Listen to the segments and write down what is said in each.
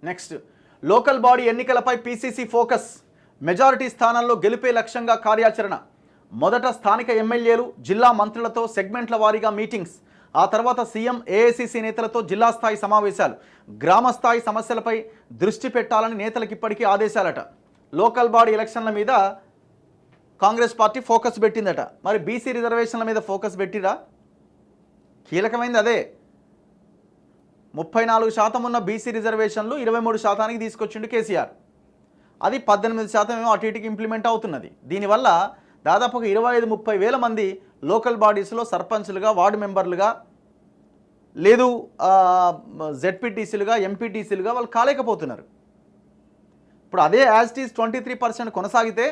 Next local body ఎన్నికలపై PCC focus. Majority స్థానాల్లో గెలిపే లక్ష్యంగా కార్యాచరణ. మొదట స్థానిక ఎమ్మెల్యేలు జిల్లా మంత్రులతో సెగ్మెంట్ల వారీగా మీటింగ్స్. ఆ తర్వాత సీఎం ఏఐసీసీ నేతలతో జిల్లా స్థాయి సమావేశాలు. గ్రామ స్థాయి సమస్యలపై దృష్టి పెట్టాలని నేతలకు ఇప్పటికీ ఆదేశాలట. లోకల్ బాడీ ఎలక్షన్ల మీద కాంగ్రెస్ పార్టీ ఫోకస్ పెట్టిందట. మరి బీసీ రిజర్వేషన్ల మీద ఫోకస్ పెట్టిరా? కీలకమైంది అదే. 34% ఉన్న బీసీ రిజర్వేషన్లు 23% తీసుకొచ్చిండు కేసీఆర్. అది 18% ఏమో అటు ఇటుకి ఇంప్లిమెంట్ అవుతున్నది. దీనివల్ల దాదాపు 25-30 వేల మంది లోకల్ బాడీస్లో సర్పంచ్లుగా, వార్డు మెంబర్లుగా, లేదు జెడ్పీటీసీలుగా, ఎంపీటీసీలుగా వాళ్ళు కాలేకపోతున్నారు. ఇప్పుడు అదే యాజ్ ఇట్ ఈజ్ 23% కొనసాగితే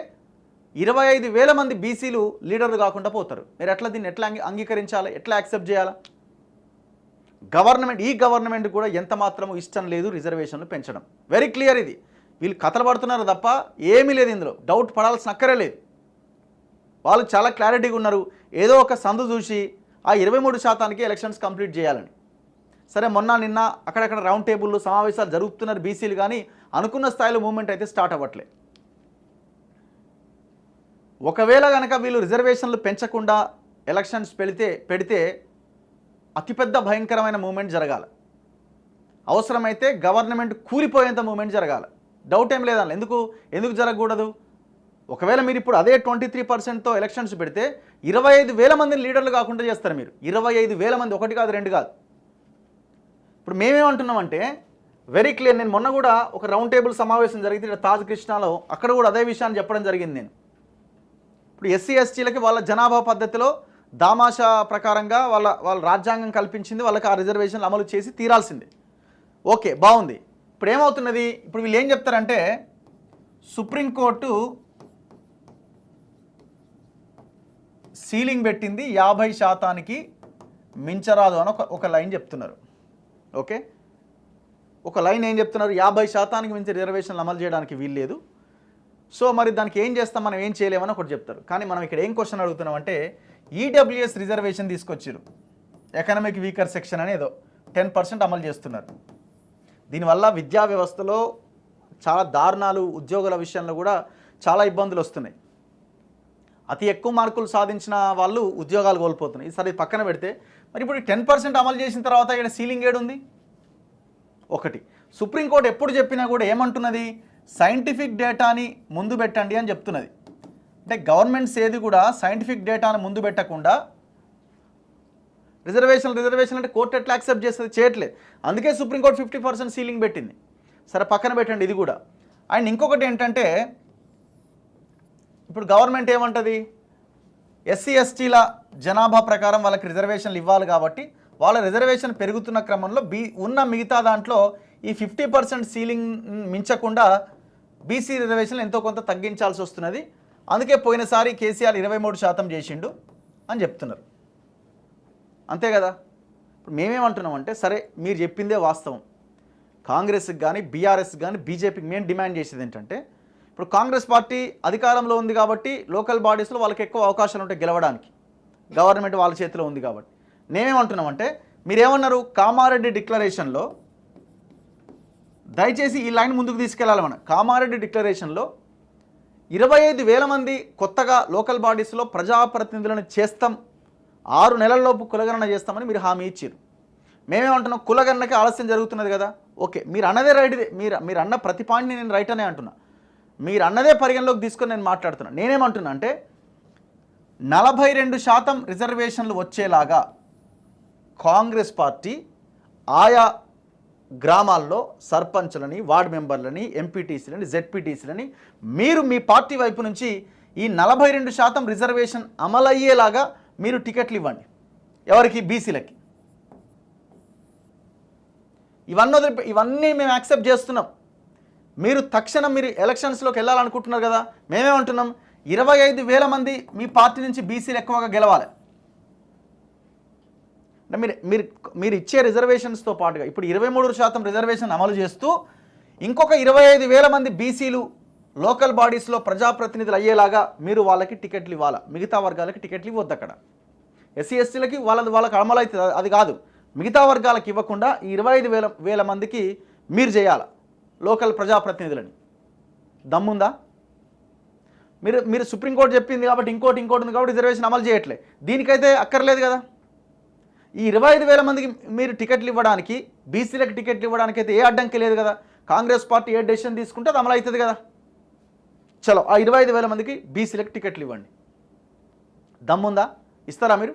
25 వేల మంది బీసీలు లీడర్లు కాకుండా పోతారు. మీరు ఎట్లా దీన్ని ఎట్లా అంగీకరించాలి? ఎట్లా యాక్సెప్ట్ చేయాలా? ఈ గవర్నమెంట్ కూడా ఎంత మాత్రము ఇష్టం లేదు రిజర్వేషన్లు పెంచడం. Very clear. ఇది వీళ్ళు కథలు పడుతున్నారు తప్ప ఏమీ లేదు, ఇందులో డౌట్ పడాల్సిన అక్కరే లేదు. వాళ్ళు చాలా క్లారిటీగా ఉన్నారు. ఏదో ఒక సందు చూసి ఆ 23%కి ఎలక్షన్స్ కంప్లీట్ చేయాలని. సరే, మొన్న నిన్న అక్కడక్కడ రౌండ్ టేబుల్లో సమావేశాలు జరుగుతున్నారు బీసీలు, కానీ అనుకున్న స్థాయిలో మూవ్మెంట్ అయితే స్టార్ట్ అవ్వట్లే. ఒకవేళ కనుక వీళ్ళు రిజర్వేషన్లు పెంచకుండా ఎలక్షన్స్ పెడితే అతిపెద్ద భయంకరమైన మూవ్మెంట్ జరగాలి. అవసరమైతే గవర్నమెంట్ కూలిపోయేంత మూవ్మెంట్ జరగాలి. డౌట్ ఏం లేదన్న. ఎందుకు జరగకూడదు? ఒకవేళ మీరు ఇప్పుడు అదే 23%తో ఎలక్షన్స్ పెడితే 25 వేల మందిని లీడర్లు కాకుండా చేస్తారు మీరు. 25 వేల మంది, ఒకటి కాదు, రెండు కాదు. ఇప్పుడు మేమేమంటున్నామంటే వెరీ క్లియర్. నేను మొన్న కూడా ఒక రౌండ్ టేబుల్ సమావేశం జరిగితే ఇక్కడ తాజ్ కృష్ణాలో, అక్కడ కూడా అదే విషయాన్ని చెప్పడం జరిగింది నేను. ఇప్పుడు ఎస్సీ ఎస్టీలకి వాళ్ళ జనాభా పద్ధతిలో దామాషా ప్రకారంగా వాళ్ళ రాజ్యాంగం కల్పించింది, వాళ్ళకి ఆ రిజర్వేషన్లు అమలు చేసి తీరాల్సిందే. ఓకే, బాగుంది. ఇప్పుడు ఏమవుతున్నది? ఇప్పుడు వీళ్ళు ఏం చెప్తారంటే సుప్రీంకోర్టు సీలింగ్ పెట్టింది 50%కి మించరాదు అని ఒక లైన్ చెప్తున్నారు. ఓకే, ఒక లైన్ ఏం చెప్తున్నారు? 50%కి మించి రిజర్వేషన్లు అమలు చేయడానికి వీల్లేదు. సో మరి దానికి ఏం చేస్తాం, మనం ఏం చేయలేమని ఒకటి చెప్తారు. కానీ మనం ఇక్కడ ఏం క్వశ్చన్ అడుగుతున్నాం అంటే ఈడబ్ల్యూఎస్ రిజర్వేషన్ తీసుకొచ్చారు, ఎకనామిక్ వీకర్ సెక్షన్ అని ఏదో 10% అమలు చేస్తున్నారు. దీనివల్ల విద్యా వ్యవస్థలో చాలా దారుణాలు, ఉద్యోగుల విషయంలో కూడా చాలా ఇబ్బందులు వస్తున్నాయి. అతి ఎక్కువ మార్కులు సాధించిన వాళ్ళు ఉద్యోగాలు కోల్పోతున్నాయి. ఈసారి పక్కన పెడితే మరి ఇప్పుడు 10% అమలు చేసిన తర్వాత ఇక్కడ సీలింగ్ ఏడుంది? ఒకటి, సుప్రీంకోర్టు ఎప్పుడు చెప్పినా కూడా ఏమంటున్నది? సైంటిఫిక్ డేటాని ముందు పెట్టండి అని చెప్తున్నది. అంటే గవర్నమెంట్స్ ఏది కూడా సైంటిఫిక్ డేటాను ముందు పెట్టకుండా రిజర్వేషన్ అంటే కోర్టు ఎట్లా యాక్సెప్ట్ చేస్తుంది? చేయట్లేదు. అందుకే సుప్రీంకోర్టు 50% సీలింగ్ పెట్టింది. సరే, పక్కన పెట్టండి ఇది కూడా. అండ్ ఇంకొకటి ఏంటంటే ఇప్పుడు గవర్నమెంట్ ఏమంటుంది? ఎస్సీ ఎస్టీల జనాభా ప్రకారం వాళ్ళకి రిజర్వేషన్లు ఇవ్వాలి కాబట్టి వాళ్ళ రిజర్వేషన్ పెరుగుతున్న క్రమంలో ఉన్న మిగతా దాంట్లో ఈ 50% సీలింగ్ మించకుండా బీసీ రిజర్వేషన్లు ఎంతో కొంత తగ్గించాల్సి వస్తున్నది. అందుకే పోయినసారి కేసీఆర్ 23% చేసిండు అని చెప్తున్నారు. అంతే కదా? ఇప్పుడు మేమేమంటున్నామంటే సరే, మీరు చెప్పిందే వాస్తవం. కాంగ్రెస్కి కానీ, బీఆర్ఎస్కి కానీ, బీజేపీకి మేము డిమాండ్ చేసేది ఏంటంటే, ఇప్పుడు కాంగ్రెస్ పార్టీ అధికారంలో ఉంది కాబట్టి లోకల్ బాడీస్లో వాళ్ళకి ఎక్కువ అవకాశాలు ఉంటాయి గెలవడానికి. గవర్నమెంట్ వాళ్ళ చేతిలో ఉంది కాబట్టి నేనేమంటున్నామంటే, మీరేమన్నారు? కామారెడ్డి డిక్లరేషన్లో దయచేసి ఈ లైన్ ముందుకు తీసుకెళ్ళాలి. మనం కామారెడ్డి డిక్లరేషన్లో 25 వేల మంది కొత్తగా లోకల్ బాడీస్లో ప్రజాప్రతినిధులను చేస్తాం, 6 నెలల్లోపు కులగణన చేస్తామని మీరు హామీ ఇచ్చారు. మేమేమంటున్నాం? కులగణనకి ఆలస్యం జరుగుతున్నది కదా. ఓకే, మీరు అన్నదే రైట్. మీరు అన్న ప్రతి పాయింట్ని నేను రైట్ అనే అంటున్నా. మీరు అన్నదే పరిగణలోకి తీసుకొని నేను మాట్లాడుతున్నా. నేనేమంటున్నా అంటే 42% రిజర్వేషన్లు వచ్చేలాగా కాంగ్రెస్ పార్టీ ఆయా గ్రామాల్లో సర్పంచ్లని, వార్డు మెంబర్లని, ఎంపీటీసీలని, జెడ్పీటీసీలని మీరు మీ పార్టీ వైపు నుంచి ఈ 42% రిజర్వేషన్ అమలయ్యేలాగా మీరు టికెట్లు ఇవ్వండి. ఎవరికి? బీసీలకి. ఇవన్నీ మేము యాక్సెప్ట్ చేస్తున్నాం. మీరు తక్షణం మీరు ఎలక్షన్స్లోకి వెళ్ళాలనుకుంటున్నారు కదా. మేమేమంటున్నాం? 25 వేల మంది మీ పార్టీ నుంచి బీసీలు ఎక్కువగా గెలవాలి. అంటే మీరు ఇచ్చే రిజర్వేషన్స్తో పాటుగా ఇప్పుడు 23% రిజర్వేషన్ అమలు చేస్తూ ఇంకొక 25 వేల మంది బీసీలు లోకల్ బాడీస్లో ప్రజాప్రతినిధులు అయ్యేలాగా మీరు వాళ్ళకి టికెట్లు ఇవ్వాలి. మిగతా వర్గాలకి టికెట్లు ఇవ్వద్దు. అక్కడ ఎస్సీ ఎస్టీలకి వాళ్ళకి అమలు అవుతుంది, అది కాదు. మిగతా వర్గాలకు ఇవ్వకుండా ఈ 25 వేల మందికి మీరు చేయాలి. లోకల్ ప్రజాప్రతినిధులని. దమ్ముందా? మీరు సుప్రీంకోర్టు చెప్పింది కాబట్టి ఇంకోటి ఉంది కాబట్టి రిజర్వేషన్ అమలు చేయట్లే. దీనికైతే అక్కర్లేదు కదా. ఈ 25,000 మందికి మీరు టికెట్లు ఇవ్వడానికి, బీసీలకు టికెట్లు ఇవ్వడానికి అయితే ఏ అడ్డంకి లేదు కదా. కాంగ్రెస్ పార్టీ ఏ డెసిషన్ తీసుకుంటే అది అమలు అవుతుంది కదా. చలో ఆ 25,000 మందికి బీసీలకు టికెట్లు ఇవ్వండి. దమ్ముందా? ఇస్తారా మీరు?